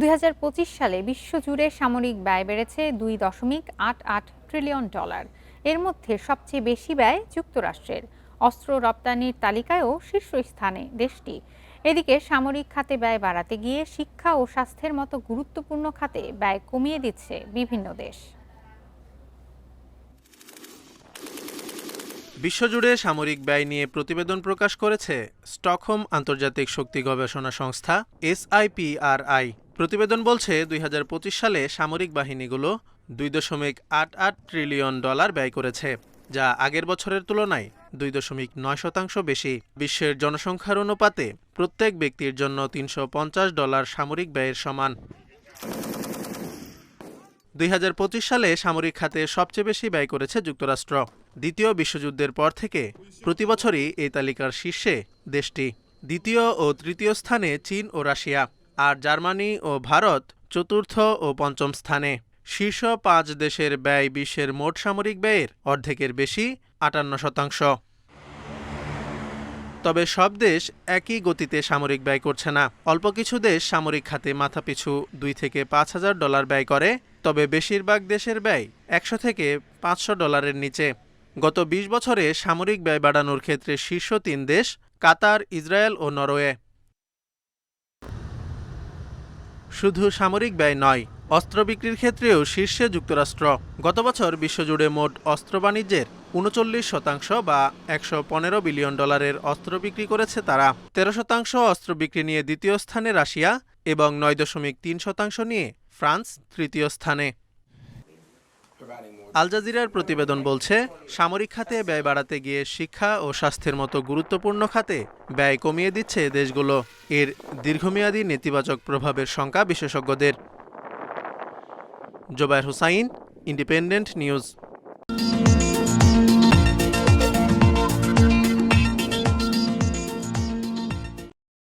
২০২৫ সালে বিশ্বজুড়ে সামরিক ব্যয় বেড়েছে $2.88 ট্রিলিয়ন। এর মধ্যে সবচেয়ে বেশি ব্যয় যুক্তরাষ্ট্রের। অস্ত্র রপ্তানির তালিকায়ও শীর্ষস্থানে দেশটি। এদিকে সামরিক খাতে ব্যয় বাড়াতে গিয়ে শিক্ষা ও স্বাস্থ্যের মতো গুরুত্বপূর্ণ খাতে ব্যয় কমিয়ে দিচ্ছে বিভিন্ন দেশ। বিশ্বজুড়ে সামরিক ব্যয় নিয়ে প্রতিবেদন প্রকাশ করেছে স্টকহোম আন্তর্জাতিক শক্তি গবেষণা সংস্থা SIPRI। প্রতিবেদন বলছে ২০২৫ সালে সামরিক বাহিনীগুলো $2.88 ট্রিলিয়ন ব্যয় করেছে, যা আগের বছরের তুলনায় 2.9% বেশি। বিশ্বের জনসংখ্যার অনুপাতে প্রত্যেক ব্যক্তির জন্য $350 সামরিক ব্যয়ের সমান। ২০২৫ সালে সামরিক খাতে সবচেয়ে বেশি ব্যয় করেছে যুক্তরাষ্ট্র। দ্বিতীয় বিশ্বযুদ্ধের পর থেকে প্রতি বছরই এই তালিকার শীর্ষে দেশটি। দ্বিতীয় ও তৃতীয় স্থানে চীন ও রাশিয়া, আর জার্মানি ও ভারত চতুর্থ ও পঞ্চম স্থানে। শীর্ষ ৫ দেশের ব্যয় বিশ্বের মোট সামরিক ব্যয়ের অর্ধেকের বেশি, ৫৮%। তবে সব দেশ একই গতিতে সামরিক ব্যয় করছে না। অল্প কিছু দেশ সামরিক খাতে মাথাপিছু $2,000 থেকে $5,000 ব্যয় করে, তবে বেশিরভাগ দেশের ব্যয় $100 থেকে $500 নিচে। গত ২০ বছরে সামরিক ব্যয় বাড়ানোর ক্ষেত্রে শীর্ষ ৩ দেশ কাতার, ইসরায়েল ও নরওয়ে। শুধু সামরিক ব্যয় নয়, অস্ত্র বিক্রির ক্ষেত্রেও শীর্ষে যুক্তরাষ্ট্র। গত বছর বিশ্বজুড়ে মোট অস্ত্র বাণিজ্যের ৩৯% বা $115 বিলিয়ন অস্ত্র বিক্রি করেছে তারা। ১৩% অস্ত্র বিক্রি নিয়ে দ্বিতীয় স্থানে রাশিয়া এবং ৯.৩% নিয়ে ফ্রান্স তৃতীয় স্থানে। আল জাজিরার প্রতিবেদন বলছে, সামরিক খাতে ব্যয় বাড়াতে গিয়ে শিক্ষা ও স্বাস্থ্যের মতো গুরুত্বপূর্ণ খাতে ব্যয় কমিয়ে দিচ্ছে দেশগুলো। এর দীর্ঘমেয়াদী নেতিবাচক প্রভাবের শঙ্কা বিশেষজ্ঞদের। Zobayer Hossain, Independent news.